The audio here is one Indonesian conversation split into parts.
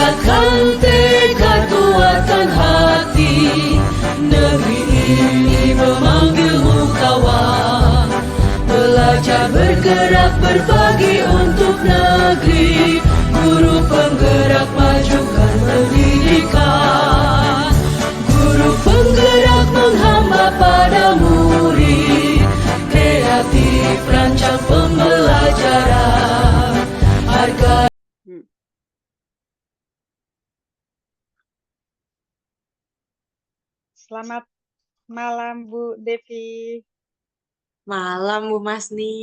Kuatkan tekad, kuatkan hati. Negeri ini memanggilmu kawan. Belajar bergerak berbagi untuk negeri. Guru penggerak majukan pendidikan. Guru penggerak menghamba pada murid. Kreatif rancang pembelajaran. Harga Selamat malam Bu Devi. Malam Bu Masni.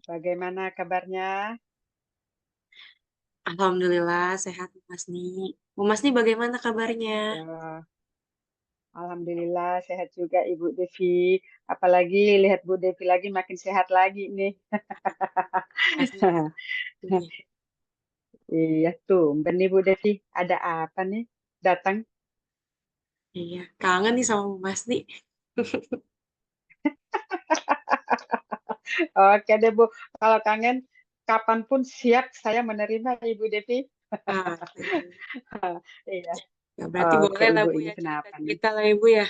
Bagaimana kabarnya? Alhamdulillah sehat Bu Masni. Bu Masni bagaimana kabarnya? Ya, alhamdulillah sehat juga Ibu Devi. Apalagi lihat Bu Devi lagi makin sehat lagi nih. Iya tuh, benih Bu Devi. Ada apa nih? Datang. Iya, kangen nih sama Bu Masni. Oke deh Bu, kalau kangen kapanpun siap saya menerima Ibu Devi. Ah, Iya. ya, berarti Oke boleh lah Ibu, Bu ini ya kenapa nih? cerita-cerita lah ya Bu ya.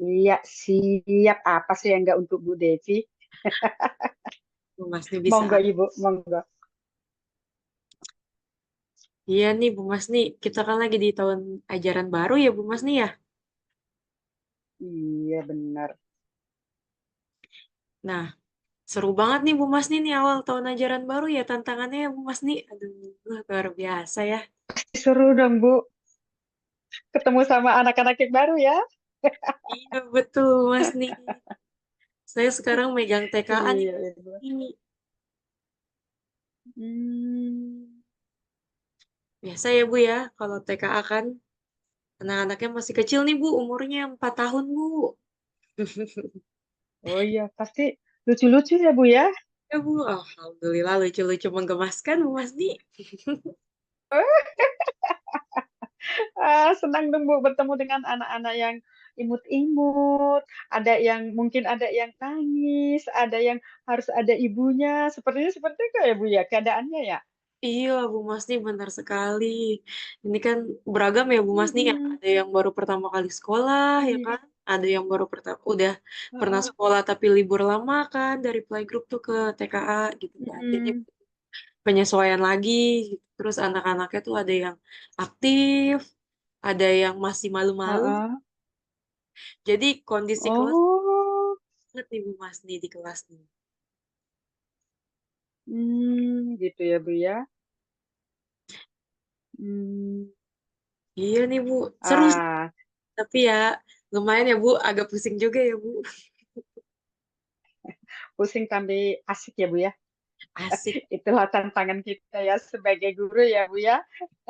Iya, siap. Apa sih yang enggak untuk Bu Devi? Bu Masni bisa. Monggo Ibu, monggo. Iya nih Bu Masni, kita kan lagi di tahun ajaran baru ya Bu Masni ya. Iya benar. Nah, seru banget nih Bu Masni nih awal tahun ajaran baru ya tantangannya ya Bu Masni. Aduh, luar biasa ya. Seru dong Bu, ketemu sama anak-anak yang baru ya. Iya betul Bu Masni. Saya sekarang megang TKA nih Iya, Bu. Ibu. Ini Hmm. biasa ya Bu ya, kalau TKA kan anak-anaknya masih kecil nih Bu, umurnya 4 tahun Bu. Oh iya, pasti lucu-lucu ya Bu ya. Ya Bu, alhamdulillah lucu-lucu menggemaskan Bu Masni. Senang dong Bu bertemu dengan anak-anak yang imut-imut, ada yang mungkin ada yang nangis, ada yang harus ada ibunya. Sepertinya seperti itu ya Bu ya keadaannya ya. Iya Bu Masni benar sekali. Ini kan beragam ya Bu Masni ya. Mhm. Ada yang baru pertama kali sekolah ya Iya. kan. Ada yang baru udah pernah Heeh. sekolah tapi libur lama kan dari playgroup tuh ke TKA gitu kan. Jadi Mhm. penyesuaian lagi gitu. Terus anak-anaknya tuh ada yang aktif, ada yang masih malu-malu. Heeh. Jadi kondisi kelas Oh. banget nih Bu Masni di kelas nih. Gitu ya Bu ya. Hmm. Iya nih Bu, seru sih. Ah, Tapi ya lumayan ya Bu, agak pusing juga ya Bu. pusing tapi asik ya Bu ya. Asik. Itulah tantangan kita ya sebagai guru ya Bu ya.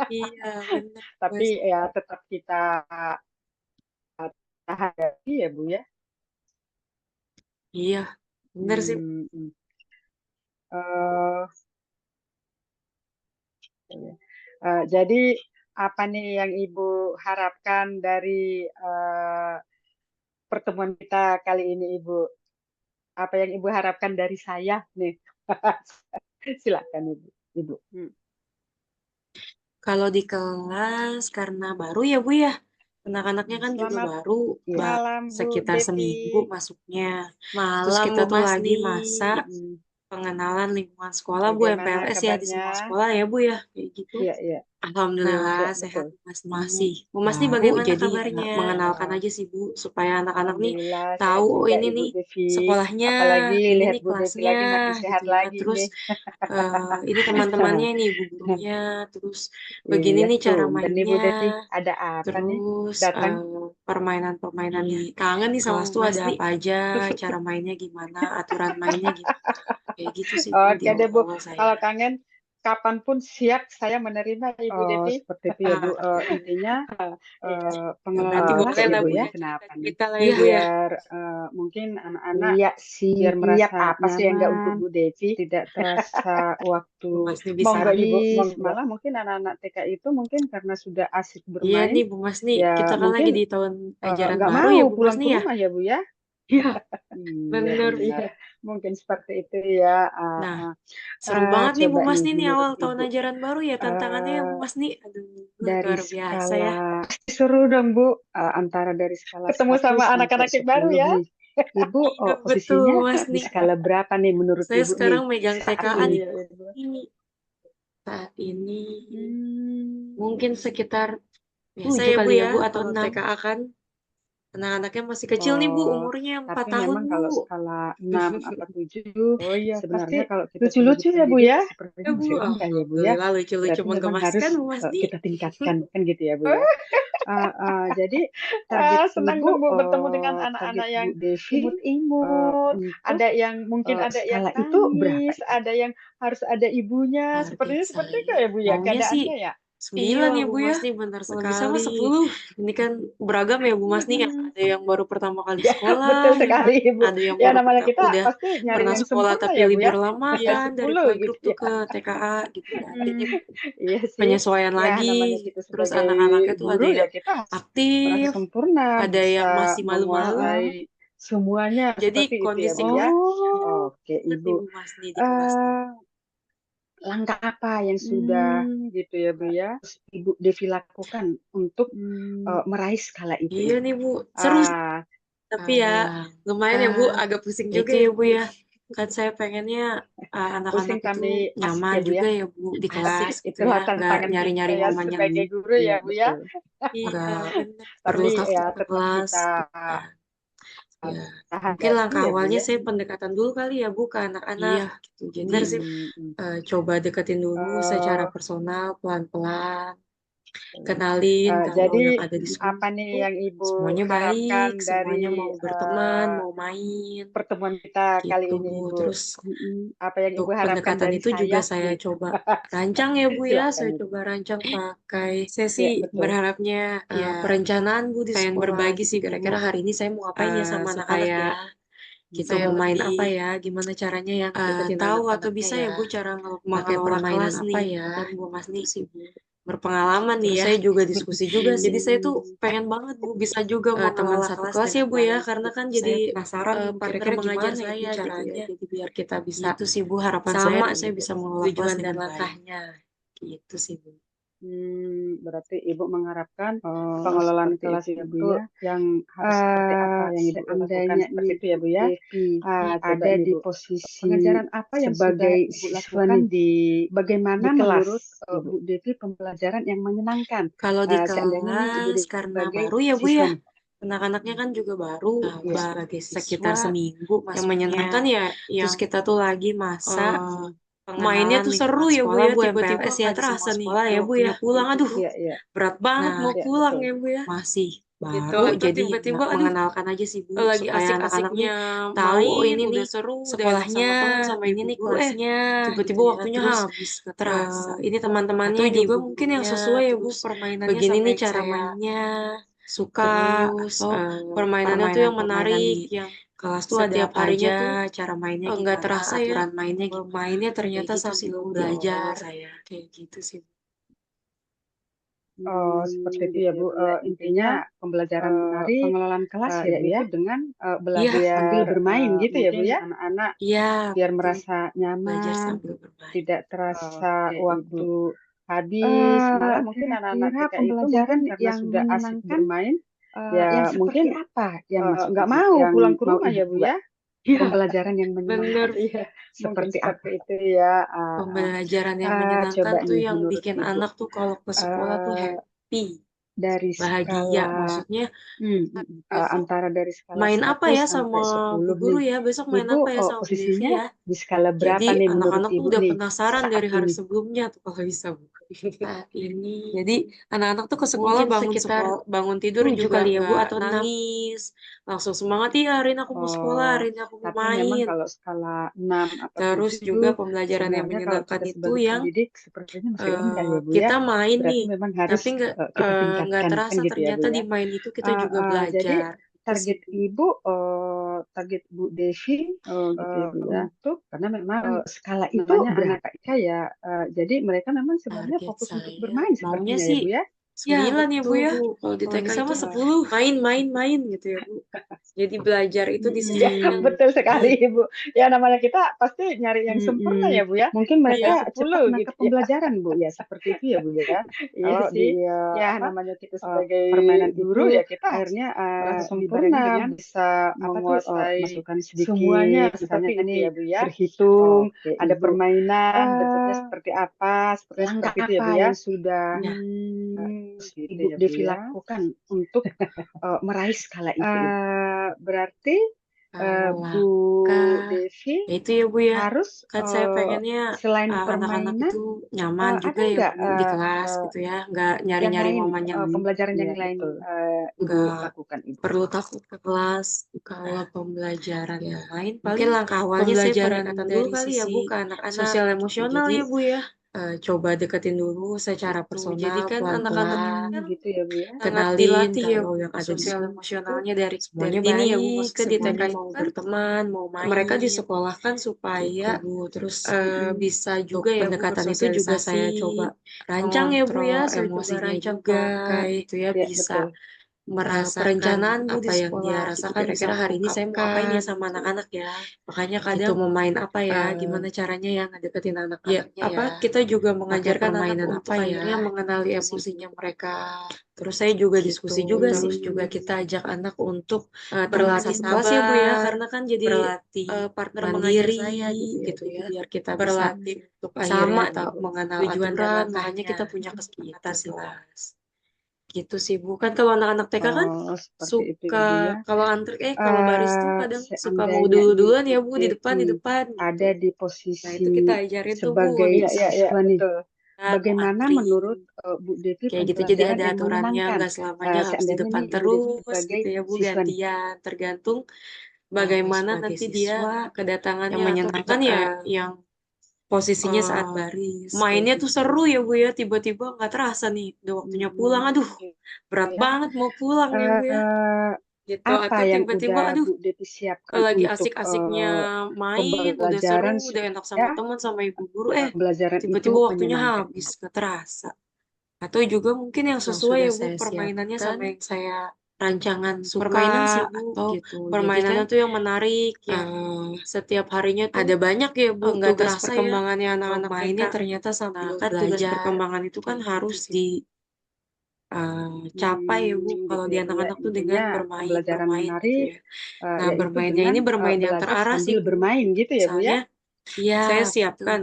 Iya, benar Tapi Mas. ya tetap kita hadapi ya Bu ya. Iya, benar sih. Hmm, hmm. Eh, jadi apa nih yang Ibu harapkan dari pertemuan kita kali ini Ibu? Apa yang Ibu harapkan dari saya nih? Silakan Ibu. Ibu. Kalau di kelas karena baru ya Bu ya, anak-anaknya kan juga Selamat baru, malam Bu sekitar Devi. seminggu masuknya. Terus Malam kita Bu tuh Masni. lagi masa Mm-mm. pengenalan lingkungan sekolah Bu, Bagaimana MPLS ya di semua kabarnya? sekolah ya Bu ya, kayak gitu. Iya, iya, Alhamdulillah iya sehat betul. Bu Masni. Masih Bu Masni baru, bagaimana jadi kabarnya? Mengenalkan aja sih Bu, supaya anak-anak nih Alhamdulillah tahu sehat oh juga ini Ibu nih Devi. sekolahnya, Apalagi ini lihat nih Bu Devi kelasnya lagi makin sehat gitu ya. lagi Terus nih. ini teman-temannya nih, ibu gurunya, terus begini Iya nih cara tuh, benih Bu mainnya, Devi. Ada apa nih? terus Datang. permainan-permainannya. Kangen nih sama kelas Bu tuh ada Masni, apa aja, cara mainnya gimana, aturan mainnya gimana, kayak gitu sih Bu di Oke deh Bu, awal-awal kalau saya. kangen kapanpun siap saya menerima Ibu Devi. Seperti itu ya Bu. Intinya Ya berarti pengenalan kelas boleh ya lah Bu Bu ya. ya Kenapa nih? cerita-cerita lah ya iya Bu ya. Biar mungkin anak-anak iya biar siap. merasa apa sih yang enggak untuk nyaman. Bu Devi, tidak terasa waktu Bu Masni bisa. monggo Ibu, Habis. malah mungkin anak-anak TK itu mungkin karena sudah asik Iya bermain, nih Bu Masni, ya kita kan lagi mungkin di tahun ajaran nggak baru mau ya Bu pulang Masni ke ya. rumah ya Bu ya. Iya, Iya, bener. iya. Mungkin seperti itu ya. Nah, seru banget nih Bu Coba Mas nih nih menurut awal tahun Ibu, ajaran baru ya tantangannya ya Bu eh, Mas nih. Aduh, dari luar biasa ya. skala pasti seru dong Bu, antara dari skala Ketemu 1 sama sampai anak-anak yang baru 10 ya. nih. Ibu Iya, betul posisinya Mas di nih. skala berapa nih menurut Saya Ibu nih sekarang megang saat TKA ini? nih. Iya, Ibu. Saat ini Hmm. mungkin sekitar biasa 7 ya Bu kali ya ya, Bu atau kalau 6? TKA kan anak-anaknya masih kecil nih Bu, Oh, umurnya 4 tapi tahun memang kalau Bu. skala 6 atau 7, Oh iya, pasti sebenarnya kalau kita sebagai lucu-lucu ya Bu pendidik ya. Ya sepertinya Bu, masih rendah ya Bu ya. alhamdulillah lucu-lucu Berarti memang harus menggemaskan Bu Mas Di. kita tingkatkan kan gitu ya Bu ya. Jadi target Senang Ibu, dong Bu bertemu dengan target anak-anak yang Bu Devi imut-imut. untuk Ada yang mungkin ada yang skala itu berapa nangis, itu? ada yang harus ada ibunya. Target Sepertinya seperti itu ya Bu ya maunya sih keadaannya ya. 9 ya Bu Mas nih, benar Kalau bisa mah sekali. 10. Ini kan beragam ya Bu Mas nih, Mm-mm. ada yang baru pertama kali Ya, betul sekolah, sekali Ibu. ada yang Ya baru namanya kita udah pasti nyari pernah yang sekolah sempurna tapi ya Bu ya. libur lama Ya kan dari 10 gitu playgroup tuh ya. ke TKA gitu kan. Jadi Iya sih. penyesuaian Ya namanya lagi, kita terus sebagai anak-anaknya tuh ada guru ya yang kita merasa aktif, sempurna, ada bisa yang masih malu-malu. menguasai semuanya Jadi seperti itu ya Bu kondisinya ya. Oh, oke banget nih Ibu. Bu Mas nih di kelas nih. Eh, Langkah apa yang sudah Gitu ya Bu ya. Ibu Devi lakukan untuk Hmm. meraih skala itu Iya Ibu? nih Bu, seru sih. Ah, Tapi ya lumayan ya Bu, agak pusing juga itu ya Bu ya. Kan saya pengennya Pusing anak-anak itu tapi asik nyaman ya Bu ya. juga ya Bu di Asik, kelas gitu itulah ya. Nggak tantangan kita nyari-nyari ya momen yang sebagai guru iya ya Bu ya. betul. nggak bener. Tapi Berusaha ya ke tetap kelas kita gitu kan. Ya, mungkin hadapi langkah ya Bu awalnya ya. saya pendekatan dulu kali ya Bu ke anak-anak gitu. Jadi Benar sih. coba deketin dulu secara Eh, personal, pelan-pelan. Kenalin kalau jadi yang ada di sekolah apa nih tuh yang Ibu semuanya harapkan baik, semuanya dari mau berteman, mau main pertemuan kita kali gitu. ini Ibu? Terus Apa yang Ibu untuk harapkan pendekatan dari itu juga saya saya nih? coba rancang ya Bu ya, Silakan saya Ibu. coba rancang pakai saya Ya sih betul. berharapnya ya perencanaan Bu di pengen sekolah berbagi gitu. sih Bu. Kira-kira hari ini saya mau ngapain ya sama anak-anak supaya ya. Kita saya mau main lebih apa ya, gimana caranya yang deketin tahu atau anak-anaknya bisa ya. ya Bu Cara pakai mengelola permainan kelas apa nih. ya Dan Bu Mas nih gitu sih Bu. berpengalaman nih Terus ya. saya juga diskusi juga sih Jadi saya tuh pengen banget Bu bisa juga teman mengelola satu kelas kelas ya dengan Bu ya, baik karena gitu. kan Saya jadi penasaran partner kira-kira mengajar gimana ya Bu saya gitu caranya. ya. Jadi biar kita bisa Itu sih Bu harapan saya sama dan saya bisa mengelola kelas tujuan dan dengan baik. langkahnya gitu sih Bu. Berarti Ibu mengharapkan Pengelolaan seperti kelas itu ya Bu itu ya. yang harus seperti apa yang Ibu lakukan Seandainya seperti nih itu ya Bu Bu ya. Devi Coba ada nih di Bu, posisi pengajaran apa yang sudah sebagai Ibu siswa lakukan nih, di bagaimana kelas menurut Ibu? Bu Devi pembelajaran yang menyenangkan? Kalau di Seandainya nih Ibu kelas Devi karena sebagai baru ya Bu siswa ya. nih. Anak-anaknya kan juga baru, Iya. sebagai Sekitar siswa. seminggu Yang masuknya. menyenangkan ya Terus yang kita tuh lagi masa mainnya pengenalan tuh seru lingkungan ya Bu sekolah ya. Bu, Tiba-tiba MPLS ya nggak di terasa semua nih sekolah ya Bu ya. waktunya pulang. Aduh, Iya, iya. berat banget mau Iya, pulang betul. ya Bu ya. Masih Gitu, baru atau jadi tiba-tiba aduh mengenalkan aja sih Bu lagi supaya anak-anak nih asik-asiknya tahu oh main, ini udah nih seru, udah enak sekolahnya, sama temen sama ini ibu nih guru, kelasnya tiba-tiba gitu ya. waktunya Terus habis nggak terasa. ini teman-temannya Atau nih juga Bu mungkin yang gurunya, sesuai ya Bu terus permainannya begini sama nih yang cara saya mainnya, suka, terus atau permainannya tuh yang permainan-permainan menarik, di yang kelas tuh ada setiap apa harinya aja, tuh cara mainnya nggak gimana, terasa ya aturan mainnya gimana, bermainnya ternyata kayak gitu sih sambil Bu belajar diawal saya kayak gitu sih Bu. Seperti itu Gitu ya ya Bu. Bu ya. Intinya Pembelajaran menarik pengelolaan kelas ya Bu ya, yaitu dengan Iya, belajar sambil bermain gitu ya Bu mungkin ya, anak-anak iya biar betul. merasa belajar nyaman, sambil bermain. tidak terasa Oke, Ibu. waktu habis. Malah mungkin anak-anak Kira-kira TK itu pembelajaran mungkin karena yang sudah asik menyenangkan bermain, yang ya seperti mungkin apa yang masuk nggak Ibu, mau yang pulang ke mau rumah Ibu ya Bu buat? ya. Pembelajaran yang menyenangkan Bener. Iya, mungkin seperti apa? seperti itu ya. Pembelajaran yang menyenangkan Coba tuh nih yang menurut bikin Ibu, anak tuh kalau ke sekolah tuh eh, happy, dari bahagia. skala Maksudnya besok antara dari skala main apa 1 ya sampai sama Bu 10 Guru nih. ya, besok main Ibu apa ya sama Bu Devi posisinya ya. di skala berapa Jadi nih menurut anak-anak tuh Ibu udah nih penasaran saat dari hari ini? sebelumnya tuh kalau bisa Bu. Saat ini Jadi anak-anak tuh ke sekolah mungkin sekitar bangun tidur 7 juga kali ya Bu nggak atau 6. nangis, langsung semangat iya hari ini aku mau sekolah, hari ini aku mau Tapi memang main. kalau skala 6 atau Terus 7 juga pembelajaran yang sebenarnya kalau menyenangkan kita itu sebagai yang pendidik sepertinya masih rendah ya Bu ya. kita main Berarti nih, memang harus tapi kita nggak tingkatkan kan terasa gitu ya Bu ternyata ya. di main itu kita juga Jadi belajar. Itu sih target Bu. Ibu, target Bu Devi Gitu ya Bu ya. untuk karena memang skala itu Namanya anak berapa ya? Jadi mereka memang sebenarnya target fokus untuk saya bermain maunya sepertinya ya sih Bu ya. Ya, 9 ya Bu betul, ya. Bu. Kalau di Kalau TK bisa mah itu 10. main gitu ya, Bu. Jadi belajar itu Ya, disisipkan betul sekali di Ibu. Ya namanya kita pasti nyari yang sempurna ya Bu ya. Mungkin Yang mereka cepat 10 gitu menangkap ya. pembelajaran, Bu, ya seperti itu ya, Bu, ya. Iya Kalau sih. di Ya apa namanya kita eh, sebagai permainan guru itu ya kita akhirnya merasa dibarengi sempurna dengan bisa menguasai masukan semuanya sedikit, misalnya seperti itu nih ya Bu ya. berhitung, Oke, ada Ibu permainan bentuknya eh seperti apa, seperti langkah itu ya apa Bu ya. yang sudah ya. Gitu Ibu ya Bu Devi ya. lakukan untuk meraih skala itu, Ibu? Berarti Kalau Bu langkah, Devi ya itu ya Bu ya. harus Kan saya pengennya selain anak-anak permainan itu nyaman ada juga ya nggak Bu di kelas gitu ya. Nggak yang nyari-nyari lain momen yang pembelajaran yang Ya, lain betul. Ibu nggak lakukan Ibu? perlu takut ke kelas. Kalau pembelajaran yang lain mungkin langkah awalnya saya Pembelajaran pendekatan dulu dari kali ya sisi Bu ke anak-anak. sosial emosional Jadi ya Bu ya. Coba deketin dulu secara jadi personal, kan anak-anak pelan-pelan. Gitu ya, Bu ya. sangat Kenalin dilatih ya kalau yang ada di sosial sekolah itu emosionalnya dari semuanya dini ya Bu. baik, Maksudnya di TK semuanya itu mau kan berteman, mau mereka main, disekolahkan gitu supaya Bu. Terus bisa untuk juga ya Bu pendekatan itu juga saya bersosialisasi, coba rancang ya Bu ya, mengontrol saya coba emosinya rancang juga pakai gitu ya, Ya, bisa betul. merasakan perencanaan Bu di apa yang dia sekolah gitu. rasakan. Kira-kira Misal hari ini saya mau ngapain ya sama gitu. anak-anak ya. Makanya Gitu kadang mau main apa ya, eh, gimana caranya yang ngedeketin ya anak-anaknya apa ya. kita juga Pakai mengajarkan anak permainan untuk apa ya, akhirnya mengenali gitu sih Bu. emosinya mereka. Terus saya juga Gitu. diskusi juga sih. Terus juga Kita kita ajak anak untuk temenan berlatih satu kelas ya Bu ya, sabar, karena kan jadi berlatih partner mengajar mandiri saya gitu ya. gitu Jadi ya. biar kita bisa Berlatih untuk sama akhirnya nih tahu mengenal tujuan dan aturan, makanya langkahnya kita punya gitu kesepakatan sih di Bu. kelas. Gitu sih Bu. Kan kalau anak-anak TK kan Seperti itu ya, suka Bu ya. kalau baris tuh kadang suka mau Seandainya dulu-duluan ya Ibu Bu di Devi depan ada gitu. di Nah, itu posisi kita ajarin tuh Bu sebagai Iya, iya, iya, siswa nih, betul. mau bagaimana antri menurut Bu Devi kayak gitu. Jadi pembelajaran ada yang aturannya, menyenangkan? nggak selamanya harus di Seandainya depan nih Ibu Devi terus sebagai gitu ya Bu, siswa nih. gantian tergantung bagaimana sebagai nanti dia siswa yang kedatangannya atau menyenangkan kan ya yang posisinya saat eh, baris kayak mainnya tuh gitu. seru ya Bu ya, tiba-tiba nggak terasa nih udah waktunya pulang, aduh berat Ya. banget mau pulang ya Bu ya gitu, Apa atau yang tiba-tiba udah aduh Bu Devi siapkan lagi untuk asik-asiknya main, udah seru, pembelajaran udah enak sama supaya teman sama ibu guru, pembelajaran itu tiba-tiba waktunya menyenangkan, habis, Ibu? nggak terasa. Atau juga mungkin yang Yang sesuai sudah ya Bu, saya permainannya siapkan sama yang saya rancangan suka, permainan sih Bu atau gitu. Jadi permainannya kan tuh yang menarik, yang setiap harinya tuh ada banyak ya Bu nggak tugas terasa ya perkembangannya anak-anak TK. mainnya ternyata sambil Nah, kan tugas belajar. perkembangan itu kan Kayak harus gitu sih. dicapai ya Bu kalau Gitu di ya, Bu ya. anak-anak tuh dengan Intinya pembelajaran bermain gitu menarik ya. Nah, yaitu bermainnya dengan ini bermain yang belajar terarah sih sambil Bu. bermain gitu ya, Bu ya? Misalnya Iya, saya betul. siapkan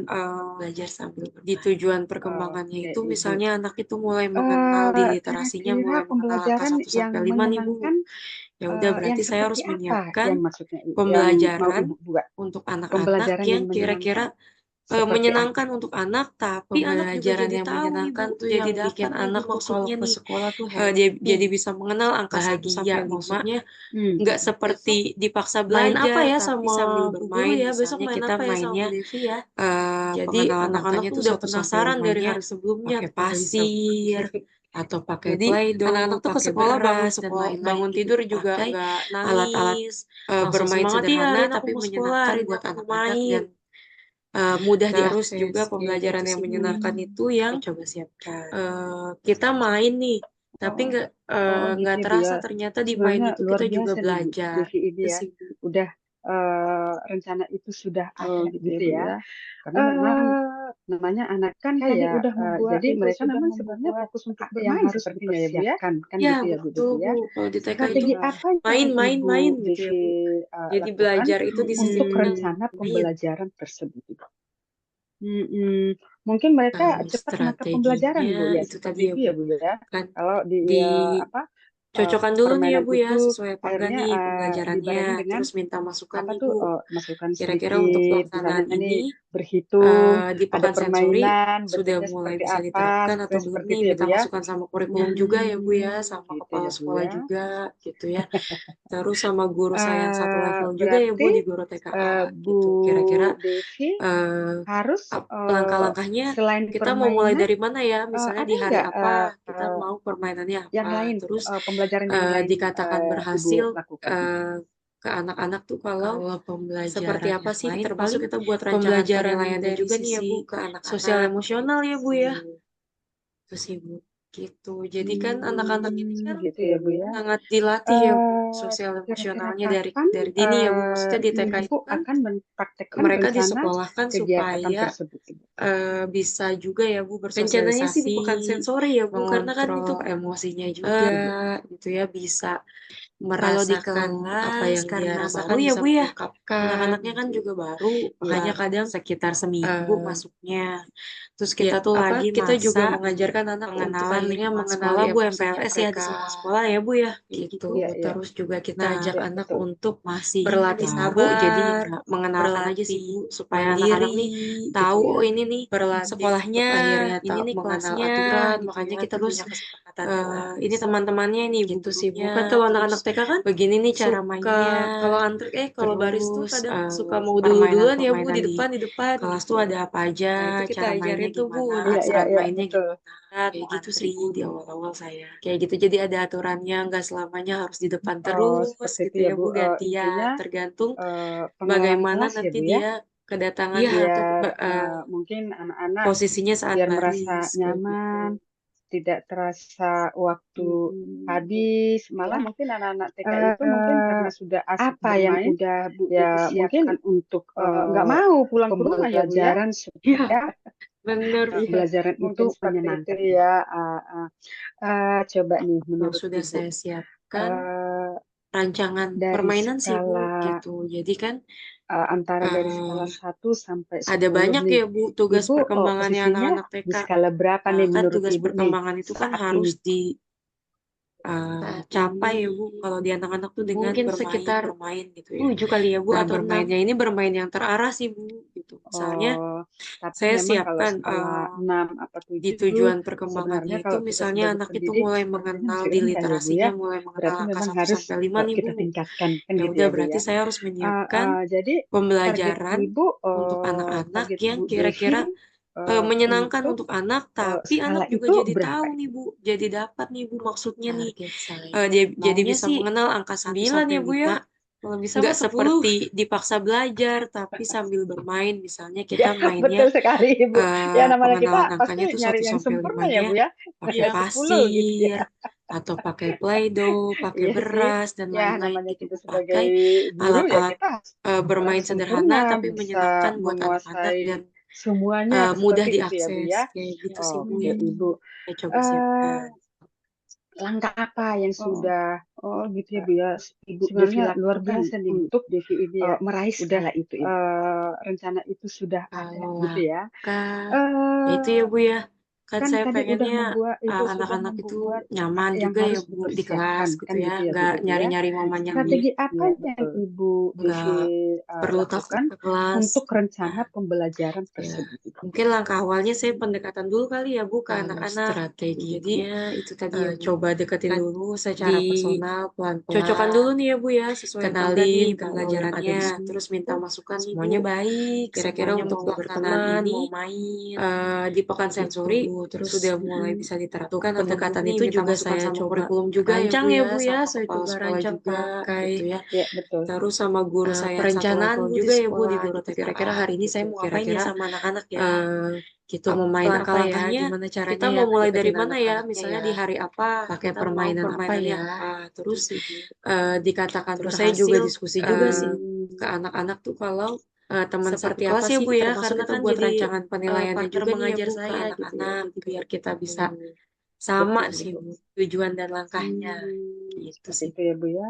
Belajar sambil di bermain. tujuan perkembangannya Oke, itu Ibu. misalnya anak itu mulai mengenal di literasinya, Kira-kira mulai mengenal angka pembelajaran 1 yang sampai 5 nih Bu. menyenangkan Ya udah yang berarti saya seperti harus apa menyiapkan yang maksudnya yang mau pembelajaran Ibu buat? untuk anak-anak Pembelajaran yang yang menyenangkan kira-kira seperti apa? menyenangkan untuk anak, tapi anak juga Pembelajaran jadi yang tahu nih Bu, menyenangkan tuh jadi yang dapat bikin nih Bu anak tuh kalau maksudnya ke nih. sekolah tuh Dia happy, jadi bisa mengenal angka 1 bahagia. sampai 5, Maksudnya Hmm. nggak seperti dipaksa main apa belajar, ya tapi sama sambil Bu Guru bermain. ya, besok Misalnya main kita apa ya sama mainnya Bu Devi ya. Jadi pengenalan anak-anak angkanya tuh tuh udah 1 sampai penasaran dari 5-nya hari sebelumnya pakai udah bisa pasir atau pakai Jadi Play-Doh, anak-anak tuh ke pakai sekolah beras dan lain-lain bangun gitu. tidur juga Pakai nggak alat-alat nangis, langsung bermain semangat ya hari sederhana ini aku tapi mau sekolah, menyenangkan hari ini buat aku mau anak-anak main. dan mudah Terus juga diakses kayak pembelajaran gitu yang sih Bu. menyenangkan itu yang Saya coba siapkan. kita main nih, tapi Oh, gitu nggak ya, Bu terasa ya. ternyata di main Sebenarnya itu luar kita juga biasa nih Bu belajar. Devi ini Itu ya. sih Bu. Udah rencana itu sudah ada gitu gitu ya, Bu ya. ya. Karena memang namanya anak Kan TK tadi ya, udah membuat jadi Ibu mereka sudah memang sebenarnya membuat fokus untuk yang bermain harus sepertinya ya Bu ya. dipersiapkan. Kan Ya gitu ya Bu betul Devi ya. Bu, kalau di TK itu Strategi apa yang Ibu main gitu ya Devi Bu. Jadi lakukan belajar itu untuk disisipkan rencana main. pembelajaran tersebut, Ibu? Mungkin mereka cepat menangkap pembelajaran, Bu, Strateginya ya itu tadi seperti ya itu Bu. ya, Bu, ya. Kan Kalau di apa Dicocokkan dulu nih ya permainan Bu ya, itu sesuai apa enggak akhirnya nih pembelajarannya. dibarengi dengan Terus minta masukan apa nih tuh Bu. masukan Kira-kira untuk sedikit, pelaksanaan misalnya nih ini berhitung, di ada pekan sensori permainan, sudah bentuknya mulai seperti bisa apa, diterapkan atau sepertinya belum seperti nih? itu ya, Bu, Minta ya. masukan sama kurikulum juga ya Bu ya, sama Gitu kepala ya, Bu, sekolah ya. juga gitu ya. Terus sama guru saya yang satu level juga ya Bu Berarti di guru TKA Bu gitu. Kira-kira Devi eh, harus langkah-langkahnya selain kita mau mulai permainan dari mana ya? Misalnya ada di hari nggak apa kita mau permainannya yang apa? lain Terus pembelajaran yang lain dikatakan Ibu berhasil lakukan? ke anak-anak tuh kalau pembelajaran seperti apa yang sih? lain Termasuk paling kita buat rancangan pembelajaran penilaiannya dari juga nih ya sisi Bu ke sosial sosial emosional emosional ya ya Bu Bu ya. ya. Itu sih Bu. gitu. Jadi kan anak-anak ini kan Gitu ya Bu ya. sangat dilatih ya Bu, Eh, sosial Kira-kira emosionalnya dari kapan dini ya Bu. Maksudnya di TK itu Ibu kan akan mempraktekkan mereka rencana disekolahkan kegiatan supaya tersebut Ibu? bisa juga ya Bu rencananya sih bukan bersosialisasi, sensori ya Bu, karena kan itu mengontrol emosinya juga. gitu ya, bisa Kalau di merasakan apa kelas yang dia karena rasakan, baru ya bisa Bu ya, mengungkapkan. Anak-anaknya kan gitu. juga baru, makanya Iya. kadang Sekitar seminggu eh, masuknya. terus kita tuh lagi kita juga masa mengajarkan anak untuk pengenalan akhirnya lingkungan mengenali sekolah Bu, emosinya MPLS ya di mereka. semua sekolah ya Bu ya, kayak gitu. Iya, iya. Terus juga kita Nah, ajak Iya, anak betul. untuk masih berlatih baru, sabar, jadi jadi mengenalkan aja sih berlatih Bu, supaya anak-anak nih mandiri tahu, gitu oh ya. ini nih Berlatih sekolahnya, untuk akhirnya ini nih mengenal kelasnya, aturan gitu makanya ya, kita terus punya kesepakatan eh, kelas. Ini teman-temannya nih, gitu sih Bu. gurunya. Kan kalau Terus anak-anak TK kan begini nih cara suka mainnya. Kalau kalau baris tuh terus kadang suka mau dulu-duluan ya Bu di depan kelas gitu. tuh ada apa aja, Nah, itu kita cara ajarin mainnya tuh Bu, gimana, Iya, iya, aturan iya, mainnya betul. gimana, kayak mau gitu antri sih Bu di awal-awal saya. Kayak gitu, jadi ada aturannya, nggak selamanya harus di depan Oh, terus seperti itu gitu ya ya Bu. Bu, Intinya gantian, tergantung pengelola bagaimana kelas ya nanti Bu ya, dia kedatangan Iya, atau biar mungkin anak-anak posisinya saat biar merasa baris kayak gitu. nyaman, tidak terasa waktu habis, malah mungkin anak-anak TK itu mungkin karena sudah asik Apa yang bermain, udah Bu ya mungkin siapkan untuk nggak mau pulang ke rumah ya Bu ya? pembelajaran Iya, supaya Bener, iya, pembelajaran itu mungkin seperti itu menyenangkan. ya. Coba nih yang menurut sudah Ibu, saya siapkan eh, rancangan dari permainan sih Bu skala gitu. Jadi kan antara dari skala eh, 1 sampai ada 10 banyak nih, ya Bu tugas Ibu perkembangannya posisinya anak-anak di TK. skala berapa nih Kan menurut tugas Ibu nih perkembangan itu kan saat harus ini? capai ya Bu kalau di anak-anak tuh dengan mungkin sekitar bermain gitu ya. 7 kali ya Bu Nah, atau 6. bermainnya ini bermain yang terarah sih Bu gitu. Misalnya Oh, tapi saya memang kalau siapkan skala 6 apa di 7 tujuan sebenarnya perkembangannya itu kalau kita misalnya sebagai anak itu pendidik mulai sepertinya mengenal masih di rendah ya Bu ya. literasinya, mulai mengenal Berarti angka memang 1 harus sampai 5 nih kita Bu. tingkatkan kan Ya gitu udah ya Bu berarti ya. saya harus menyiapkan Jadi target pembelajaran Ibu, untuk anak-anak target yang Bu Devi kira-kira menyenangkan untuk untuk anak, tapi skala anak juga itu jadi berapa? tahu nih Bu, jadi dapat nih Bu maksudnya nih. Target saya. Dia jadi Maunya bisa sih mengenal angka 1 9 sampai ya Bu ya. 5. Kalau bisa Nggak mah 10. seperti dipaksa belajar, tapi sambil bermain. Misalnya Ya, kita mainnya betul sekali Ibu. Ya namanya kita pengenalan pasti angkanya tuh nyari 1 yang sampai sempurna ya 5-nya Bu ya. pakai Ya 10 gitu ya. pasir, atau pakai Play-Doh, pakai Iya sih. beras, dan Ya lain-lain namanya gitu. kita sebagai Pakai guru ya alat-alat kita bermain sempurna sederhana tapi bisa menyenangkan buat anak-anak menguasai dan semuanya mudah seperti itu ya Bu diakses. ya. Kayak gitu sih Bu Oke yang Ibu. saya coba Eh, siapkan. Langkah apa yang Oh, sudah gitu ya Bu ya. Ibu Devi Sebenarnya luar lakukan biasa nih Bu untuk Devi ini ya. meraih Udah skala itu Ibu? rencana itu sudah ada Kalau gitu ya. langkah, ya itu ya Eh, Bu ya. Kan kan saya tadi udah pengennya membuat Ibu sudah anak-anak itu membuat nyaman yang juga ya harus Bu di kelas dipersiapkan gitu kan ya. gitu ya Bu Nggak Devi ya. nyari-nyari momennya Strategi sendiri. apa ya yang betul. Ibu Devi Nggak perlu takut lakukan ke kelas. untuk rencana Nah, pembelajaran ya, tersebut Ibu? mungkin langkah awalnya saya pendekatan dulu kali ya Bu ke Kalau anak-anak. Jadi strateginya itu tadi ya Bu. coba deketin Kan dulu secara personal, cocokkan pelan-pelan. dulu nih ya Bu ya, sesuai program nih kenalin kalau yang ada di pembelajarannya. sini Terus minta masukan nih Bu. semuanya baik, Kira-kira semuanya untuk mau pelaksanaan berteman, ini mau main di pekan gitu. sensori Terus sudah mulai bisa diterapkan atau belum pendekatan nih, itu minta juga masukan saya sama coba kurikulum juga rancang ya ya Bu Bu ya, sama saya kepala coba sekolah rancang juga pakai gitu ya. Ya betul. Terus sama guru saya yang satu perencanaan level Bu di juga ya Bu di sekolah guru gitu. TK. Kira-kira hari ini saya Gitu. mau ngapain nih Kira-kira sama anak-anak ya. gitu mau main apa ya, Langkah-langkahnya gimana caranya kita ya mau mulai dari deketin mana ya, anak-anaknya misalnya ya, di hari apa, pakai kita mau permainan apa permainannya ya, apa. terus Gitu sih Bu. dikatakan Terus saya berhasil juga diskusi juga sih ke anak-anak tuh kalau teman seperti satu apa kelas ya sih Bu ya, termasuk karena itu kan buat jadi rancangan penilaiannya partner juga nih ya mengajar Bu ke saya gitu ya, anak-anak jadi gitu. biar kita bisa sama Betul, sih betul. Bu tujuan dan langkahnya gitu Seperti sih. itu ya Bu ya.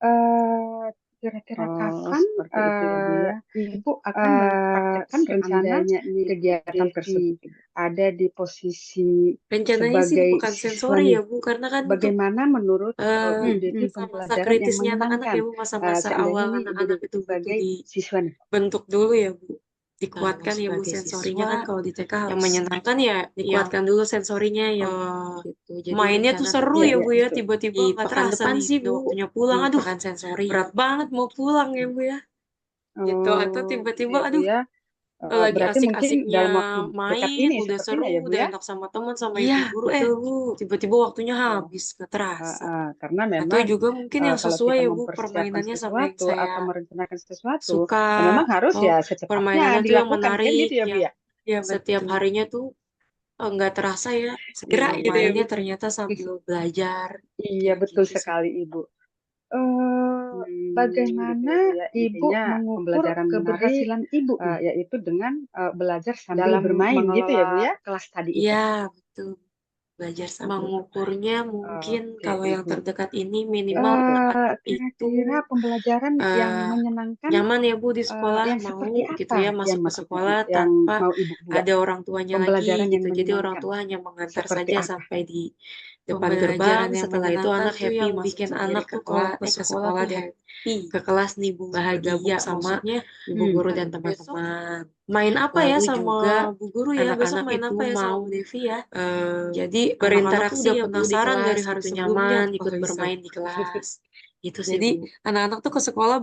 Eh, Kira-kira kapan Seperti itu ya Bu ya. Ibu akan mempraktekkan rencana Seandainya nih kegiatan Devi tersebut Ibu? ada di posisi Rencananya sih di sebagai pekan siswa sensori ya nih, Bu, karena kan untuk bagaimana menurut Bu Devi masa-masa pembelajaran yang kritisnya anak-anak menyenangkan ya Bu, masa-masa seandainya awal nih Ibu anak-anak Devi itu butuh sebagai siswa nih? dibentuk dulu ya Bu, Kalau dikuatkan ya Bu sebagai sensorinya siswa kan kalau di TK yang harus menyenangkan ya yang dikuatkan dulu sensorinya ya Bu, gitu. Jadi mainnya tuh rencana seru nanti ya Ya, Bu ya, betul. tiba-tiba di nggak pekan terasa depan nih sih udah Bu, waktunya di pulang. Aduh, pekan sensori berat banget mau pulang ya Bu ya. Gitu atau Oh, gitu tiba-tiba ya Bu aduh ya. lagi Berarti mungkin asik-asiknya dalam waktu dekat main, ini udah sepertinya seru, ya Bu udah ya. enak sama teman, sama Iya, ibu guru, betul Bu. tiba-tiba waktunya Oh, habis, nggak terasa. karena Atau memang juga mungkin yang kalau sesuai kita ya Bu, mempersiapkan permainannya sama yang sesuatu saya atau merencanakan sesuatu, suka. ya memang harus Oh, ya secepatnya permainannya tuh yang dilakukan kan menarik, gitu ya Bu yang ya. Iya setiap betul. harinya tuh nggak terasa ya, Gerak segera gitu ya, Bu? mainnya ternyata sambil belajar, Iya, kayak betul gitu sih. sekali, Ibu. Gitu Bagaimana ya, Bu, ya. Ibu Intinya mengukur pembelajaran menarik, keberhasilan Ibu nih yaitu dengan belajar sambil dalam bermain gitu ya, Bu, mengelola ya? kelas tadi itu? Iya, betul. Belajar sambil mengukurnya mungkin Oke, kalau yang Ibu. terdekat ini minimal anak itu Kira-kira pembelajaran yang eh, menyenangkan nyaman ya Bu di sekolah, yang mau seperti gitu apa ya yang masuk ke maksudnya sekolah Yang tanpa mau Ibu buat ada orang tuanya lagi pembelajaran yang gitu. Jadi orang menyenangkan. tua hanya mengantar Seperti saja apa? sampai di depan gerbang. Setelah itu anak happy yang masuk bikin sendiri anak ke tuh kalau ke ke sekolah sekolah tuh dan happy, ke kelas nih Bu, bahagia, bergabung sama maksudnya ibu guru dan besok teman-teman. main apa ya Lalu sama juga Bu Guru ya? Besok anak-anak main itu apa ya sama mau Bu Devi ya? jadi anak-anak tuh Berinteraksi udah ya Bu di penasaran dari kelas hari gitu, sebelumnya nyaman, ikut oh, bisa. bermain di kelas. Itu sih Jadi Bu. anak-anak tuh ke sekolah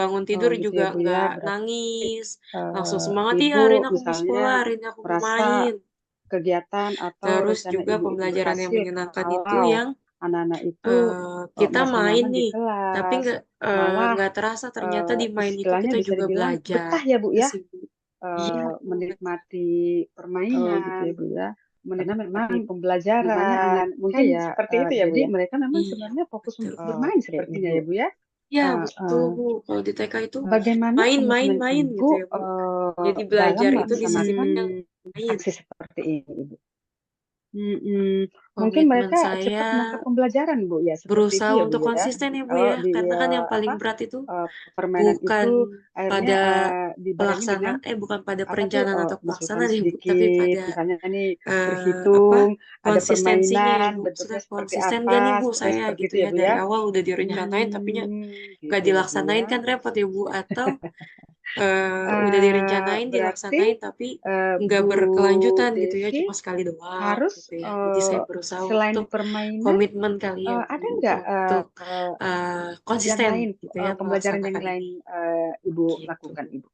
bangun tidur Gitu juga ya, Bu, ya. nggak Berarti nangis, langsung semangat Ibu iya hari ini aku mau misalnya sekolah, hari ini aku mau merasa main. kegiatan atau Terus rencana juga Ibu itu pembelajaran yang berhasil menyenangkan itu kalau yang anak-anak itu kita merasa main nyaman di nih, tapi kelas, nggak malah terasa ternyata di main itu istilahnya kita bisa juga dibilang belajar. betah ya, Bu, Itu ya? sih Bu. Iya Bu. Menikmati gitu permainan, ya, Bu, ya? karena memang Menikmati di mana pembelajaran. anak mungkin Kayak seperti itu ya, Bu, jadi ya? mereka memang Iya sebenarnya fokus betul. untuk bermain Oke, sepertinya Ibu. ya, Bu, ya? Ya betul Heeh. Bu. Kalau di TK itu Bagaimana main komitmen main Ibu gitu ya Bu. Jadi dalam belajar itu melaksanakan disisipinnya main. aksi seperti ini, Ibu? Mungkin Komitmen mereka saya cepat menangkap pembelajaran, Bu, ya? Seperti itu berusaha ya, Bu, untuk ya? konsisten ya Bu Kalau ya, di karena kan yang paling berat itu permainan bukan itu akhirnya pada dibarengi dengan bukan pada apa tuh, perencanaan atau masukkan pelaksanaan deh Bu, tapi sedikit, pada misalnya nih apa berhitung, ada konsistensinya ya permainan, Bu. bentuknya Maksudnya seperti konsisten gak nih apa, Bu supaya saya seperti gitu itu ya, ya, Bu, dari ya? awal udah direncanain tapi nggak Gitu ya, Bu, dilaksanain ya. kan repot ya Bu, atau udah direncanain Berarti dilaksanain tapi nggak Bu berkelanjutan gitu ya, Devi cuma sekali doang harus gitu ya. Jadi saya berusaha selain untuk permainan, komitmen kali ya ada Bu nggak untuk yang konsisten lain, gitu ya pembelajaran yang melaksanakan lain ini Ibu gitu. lakukan, Ibu?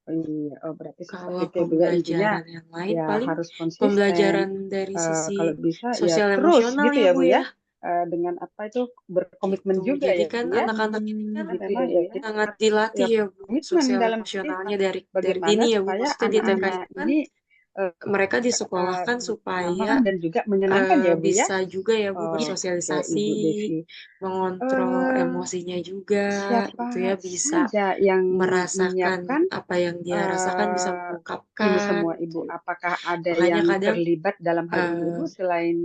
Iya, berarti seperti Kalau itu ya, Bu, ya. Intinya pembelajaran yang lain ya paling harus konsisten, pembelajaran dari sisi kalau bisa ya sosial terus emosional gitu ya ya, Bu Bu, ya. ya, Dengan apa itu berkomitmen gitu. juga Jadi ya, kan Bu, ya. anak-anak ini kan Karena Gitu memang ya, ya sangat dilatih ya ya Bu, komitmen sosial dalam arti emosionalnya dari bagaimana dini ya Bu. supaya Maksudnya di TK anak-anak itu kan ini eh, mereka disekolahkan supaya nyaman dan juga menyenangkan ya, Bu, ya. bisa juga ya Bu Oke, bersosialisasi, Ibu Devi. mengontrol emosinya juga, Siapa gitu ya, bisa saja yang merasakan menyiapkan apa yang dia rasakan, bisa ini mengungkapkan, semua, gitu Ibu? ya. Apakah ada Makanya yang kadang terlibat dalam hal ini, eh, Ibu, selain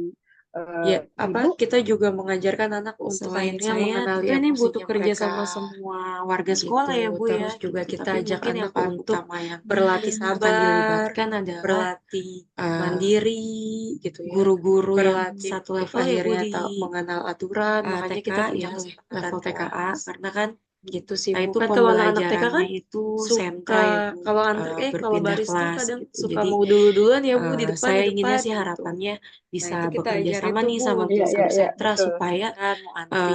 ya Ibu? kita juga mengajarkan anak untuk Selain akhirnya saya, mengenali tentu ini butuh emosinya kerja mereka sama semua warga sekolah gitu. ya Bu ya. Terus juga Gitu. kita Tapi ajak mungkin yang anak paling untuk utama yang berlatih akan sabar, dilibatkan adalah berlatih eh, mandiri gitu ya. guru-guru yang Berlatih satu untuk level ya Bu akhirnya di tahu mengenal aturan. Makanya TK kita punya ya, kesepakatan level TKA. kelas karena kan Gitu sih nah Bu. itu Kan kalau anak-anak TK pembelajarannya kan itu sentra suka ya Bu, kalau antri kalau berpindah baris tuh kelas kadang gitu. suka Jadi mau dulu-duluan ya Bu di depan saya di inginnya depan sih gitu. harapannya Nah, bisa itu kita bekerja ajarin sama tuh nih Bu sama Iya, iya, guru-guru iya, sentra betul. supaya kan mau antri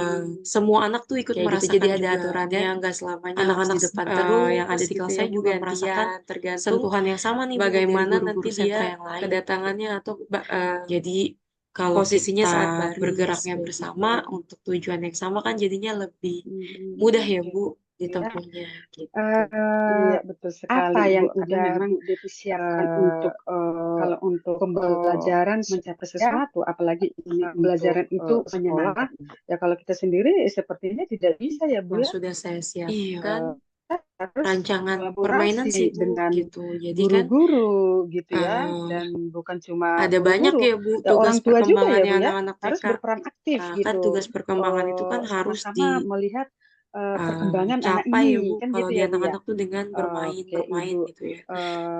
semua anak tuh ikut kayak gitu. merasakan Jadi ada juga, aturannya, dan nggak selamanya harus anak-anak di depan terus yang ada di gitu kelas ya saya Bu, juga gantian. merasakan Tergantung sentuhan yang sama nih Bu dari bagaimana nanti guru-guru dia sentra yang lain gitu. kedatangannya atau Jadi kalau posisinya kita saat baris bergeraknya kayak bersama gitu. untuk tujuan yang sama kan jadinya lebih mudah ya Bu Ya, ditempuhnya gitu. iya betul sekali, apa yang Ibu. Karena udah memang Bu Devi siapkan untuk kalau untuk pembelajaran mencapai supaya sesuatu, apalagi ini pembelajaran untuk itu sekolah, menyenangkan, Ibu? ya kalau kita sendiri sepertinya tidak bisa ya, Bu, Yang ya. sudah saya Iya. siapkan Harus rancangan permainan kolaborasi sih Bu dengan gitu. Jadi kan guru-guru gitu ya, eh, dan bukan cuma ada banyak guru-guru, ya Bu ya tugas orang tua juga ya, perkembangannya Bu, ya, anak-anak harus TK. berperan aktif Kan gitu, tugas perkembangan itu kan harus sama-sama melihat perkembangan anak dicapai ya ini, Bu kan kalau gitu di ya, Bu, ya. anak-anak tuh dengan Oke, bermain Ibu. gitu ya.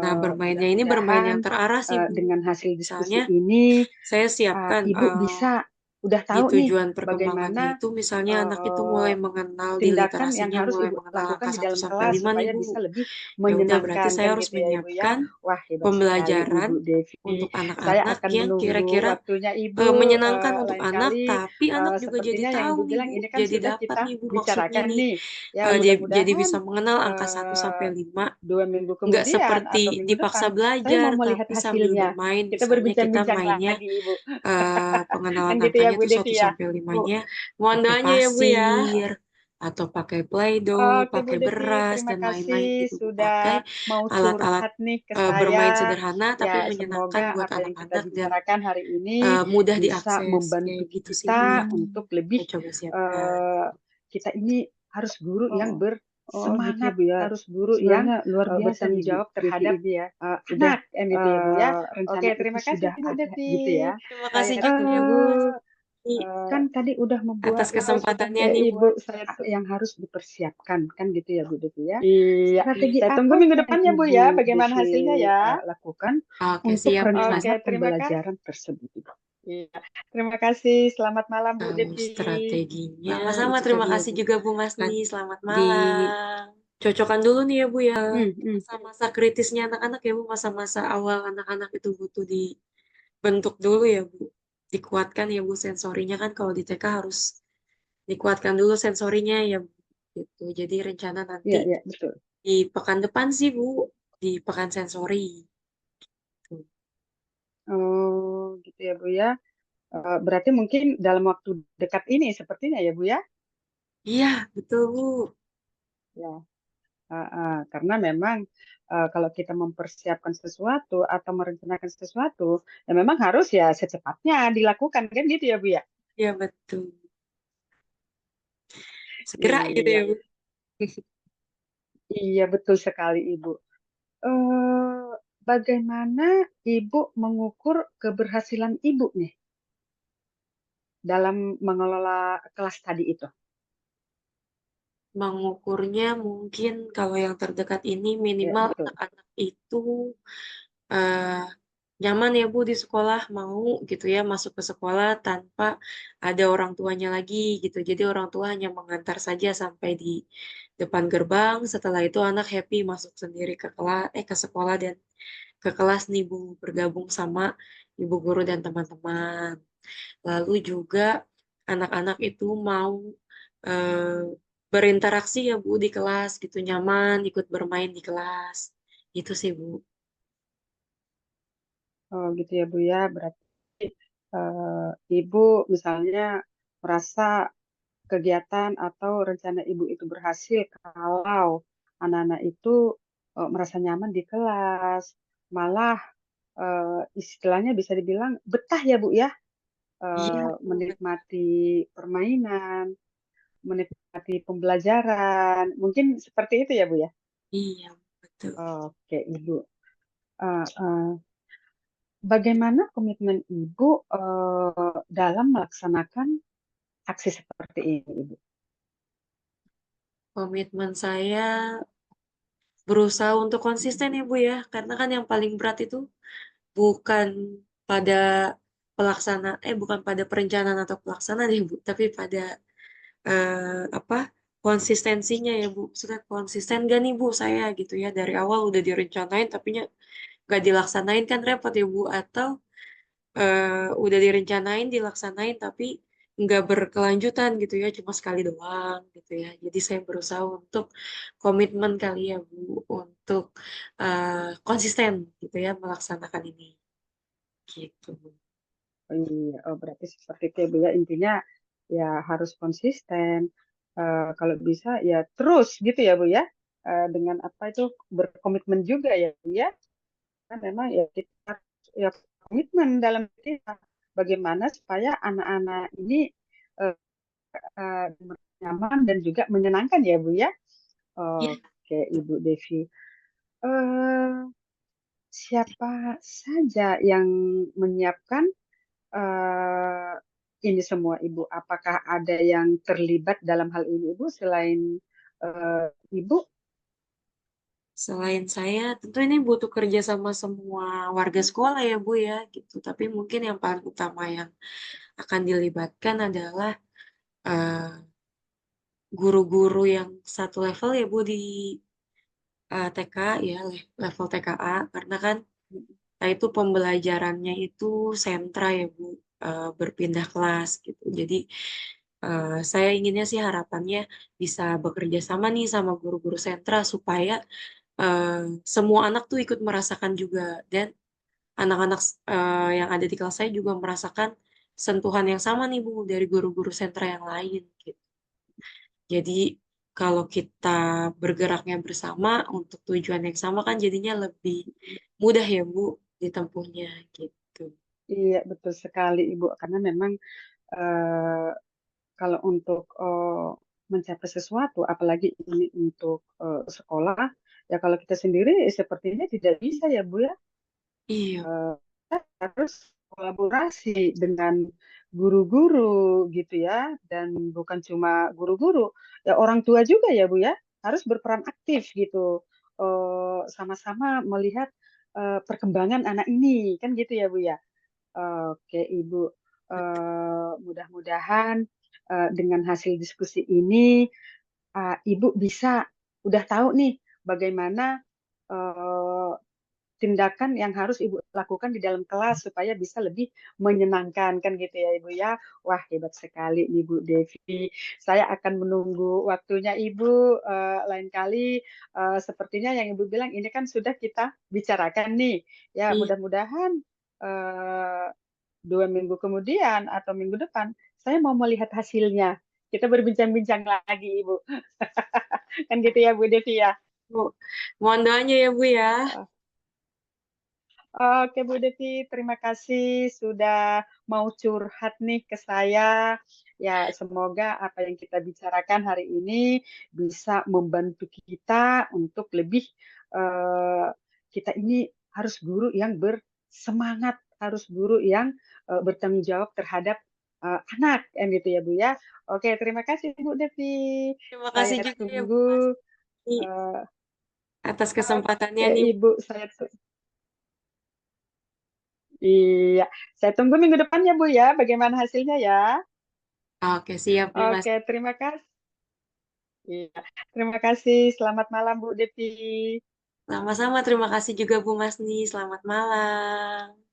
Nah bermainnya ini bermain Mudah-mudahan yang terarah sih Bu. dengan hasil diskusi Misalnya ini saya siapkan Ibu bisa udah di tahu nih tujuan perkembangannya bagaimana itu misalnya anak itu mulai mengenal di tindakan yang literasinya, harus mulai Ibu mengenal lakukan angka di 1 dalam sampai kelas 5 nih supaya Bu. bisa lebih Ya udah berarti menyenangkan, saya kan harus gitu ya, Ibu, ya. menyiapkan Wah, hebat sekali pembelajaran Ibu Devi. untuk Saya anak-anak akan yang menunggu kira-kira waktunya Ibu menyenangkan untuk lain anak, kali. tapi anak juga jadi Sepertinya yang tahu Ibu nih bilang Bu, ini kan jadi sudah dapat kita nih Bu maksudnya bicarakan nih. nih. Ya, Jadi mudah-mudahan bisa mengenal angka 1 sampai 5, 2 minggu nggak kemudian seperti atau minggu dipaksa depan saya belajar, mau melihat tapi sambil hasilnya. bermain. Kita Misalnya kita berbincang-bincang mainnya lagi, Ibu. Kan pengenalan gitu ya, angkanya Bu itu 1 Devi, ya. sampai Bu, 5-nya mohon pakai doanya ya Bu ya. pasir, atau pakai Play-Doh, Oke Bu pakai Devi, beras terima dan lain-lain kasih gitu Bu. Pakai sudah mau alat-alat curhat nih ke bermain saya. sederhana tapi Ya, menyenangkan semoga buat apa yang kita anak-anak dan bicarakan hari ini mudah bisa diakses membantu kayak gitu sih Bu ya. kita untuk Kita lebih coba siapkan. eh, kita ini harus guru yang Oh, oh gitu ya bersemangat, Bu ya. harus guru yang Sebenarnya luar biasa bertanggung nih Bu jawab Devi terhadap ini ya. Udah anak, kan gitu ya Bu ya. rencana Oke, itu terima kasih sudah Bu ada Devi. gitu ya. Terima kasih Saya juga ya Bu Eh Nih, kan tadi udah atas membuat sudah kesempatannya nih Bu. Ibu saya yang harus dipersiapkan kan gitu ya Bu Devi ya. iya, Strategi saya tunggu apa minggu yang depan ya Bu Ibu ya, bagaimana Devi hasilnya ya. lakukan Oke, untuk siap Bu Mas. Oke, rencana terima kasih. pembelajaran tersebut Ibu? Iya, terima kasih. Selamat malam Bu Kalau Devi. strateginya, sama-sama Itu terima tadi ya kasih Bu. juga Bu Mas Nah, nih. Selamat di malam. Cocokan dulu nih ya Bu ya. hmm, hmm. Masa-masa kritisnya anak-anak ya Bu, masa-masa awal anak-anak itu butuh dibentuk dulu ya Bu. Dikuatkan ya Bu sensorinya kan kalau di TK harus dikuatkan dulu sensorinya ya Bu. Gitu. Jadi rencana nanti Iya, iya, betul. di pekan depan sih Bu, di pekan sensori. Tuh. Oh, gitu ya Bu ya. Berarti mungkin dalam waktu dekat ini sepertinya ya Bu ya. Iya, betul Bu. Ya, karena memang kalau kita mempersiapkan sesuatu atau merencanakan sesuatu, ya memang harus ya secepatnya dilakukan kan gitu ya Bu ya. Iya betul. Segera gitu Iya, ya Bu. iya betul sekali Ibu. Eh, Bagaimana Ibu mengukur keberhasilan Ibu nih dalam mengelola kelas tadi itu? Mengukurnya mungkin kalau yang terdekat ini Ya, minimal betul. anak-anak itu eh, nyaman ya Bu di sekolah, mau gitu ya masuk ke sekolah tanpa ada orang tuanya lagi gitu. Jadi orang tua hanya mengantar saja sampai di depan gerbang. Setelah itu anak happy masuk sendiri ke kelas, ke sekolah dan ke kelas nih Bu, bergabung sama ibu guru dan teman-teman. Lalu juga anak-anak itu mau eh, berinteraksi ya Bu di kelas gitu, nyaman ikut bermain di kelas. Itu sih Bu. Oh, gitu ya Bu ya. Berarti eh, Ibu misalnya merasa kegiatan atau rencana Ibu itu berhasil kalau anak-anak itu merasa nyaman di kelas, malah istilahnya bisa dibilang betah ya Bu ya, Iya Bu, menikmati permainan, menikmati pembelajaran. Mungkin seperti itu ya Bu ya. iya betul. Oke Ibu. Eh, eh, Bagaimana komitmen Ibu dalam melaksanakan aksi seperti ini Ibu? Komitmen saya berusaha untuk konsisten ya Bu ya, karena kan yang paling berat itu bukan pada bukan pada perencanaan atau pelaksanaan ya Bu, tapi pada apa konsistensinya ya Bu. Sudah konsisten gak nih Bu saya gitu ya dari awal udah direncanain tapi nggak dilaksanain kan repot ya Bu. Atau udah direncanain dilaksanain tapi nggak berkelanjutan gitu ya cuma sekali doang gitu ya. Jadi saya berusaha untuk komitmen kali ya Bu untuk konsisten gitu ya melaksanakan ini gitu. Oh, iya, oh, berarti seperti itu ya Bu ya. Intinya ya harus konsisten. Kalau bisa ya terus gitu ya Bu ya. Dengan apa itu berkomitmen juga ya Bu ya. Karena memang ya kita ya komitmen dalam kita bagaimana supaya anak-anak ini eh, nyaman dan juga menyenangkan ya Bu ya. Ya, Oke, Ibu Devi. Eh, Siapa saja yang menyiapkan eh, ini semua, Ibu? Apakah ada yang terlibat dalam hal ini, Ibu, selain Ibu? selain saya, tentu ini butuh kerja sama semua warga sekolah ya Bu ya gitu. Tapi mungkin yang paling utama yang akan dilibatkan adalah eh, guru-guru yang satu level ya Bu di TK ya, level TKA. Karena kan itu pembelajarannya itu sentra ya Bu, berpindah kelas gitu. Jadi saya inginnya sih harapannya bisa bekerja sama nih sama guru-guru sentra supaya eh, semua anak tuh ikut merasakan juga dan anak-anak yang ada di kelas saya juga merasakan sentuhan yang sama nih Bu dari guru-guru sentra yang lain gitu. Jadi kalau kita bergeraknya bersama untuk tujuan yang sama kan jadinya lebih mudah ya Bu ditempuhnya gitu. Iya, betul sekali Ibu. Karena memang eh, kalau untuk mencapai sesuatu, apalagi ini untuk sekolah, ya kalau kita sendiri sepertinya tidak bisa ya Bu ya. Iya, Harus kolaborasi dengan guru-guru gitu ya, dan bukan cuma guru-guru, ya orang tua juga ya Bu ya, harus berperan aktif gitu, sama-sama melihat perkembangan anak ini, kan gitu ya Bu ya. Oke Ibu. Mudah-mudahan dengan hasil diskusi ini Ibu bisa udah tahu nih bagaimana eh, tindakan yang harus Ibu lakukan di dalam kelas supaya bisa lebih menyenangkan, kan gitu ya Ibu ya. Wah, hebat sekali nih Bu Devi. Saya akan menunggu waktunya Ibu lain kali. Sepertinya yang Ibu bilang ini kan sudah kita bicarakan nih. Ya, iya. mudah-mudahan 2 minggu kemudian atau minggu depan saya mau melihat hasilnya. Kita berbincang-bincang lagi Ibu. Kan gitu ya Bu Devi ya. Bu, mohon doanya ya Bu ya. Oke Bu Devi, terima kasih sudah mau curhat nih ke saya. Ya, semoga apa yang kita bicarakan hari ini bisa membantu kita untuk lebih eh, kita ini harus guru yang bersemangat, harus guru yang bertanggung jawab terhadap anak, kan gitu ya Bu ya. Oke, terima kasih Bu Devi. Terima kasih Saya juga ya Bu tunggu. Masni eh, atas kesempatannya oke nih. Ibu, iya, saya tunggu minggu depan ya Bu ya, bagaimana hasilnya ya. Oke, siap nih Mas. Oke, terima kasih. Iya, terima kasih. Selamat malam Bu Devi. Sama-sama terima kasih juga Bu Masni. Selamat malam.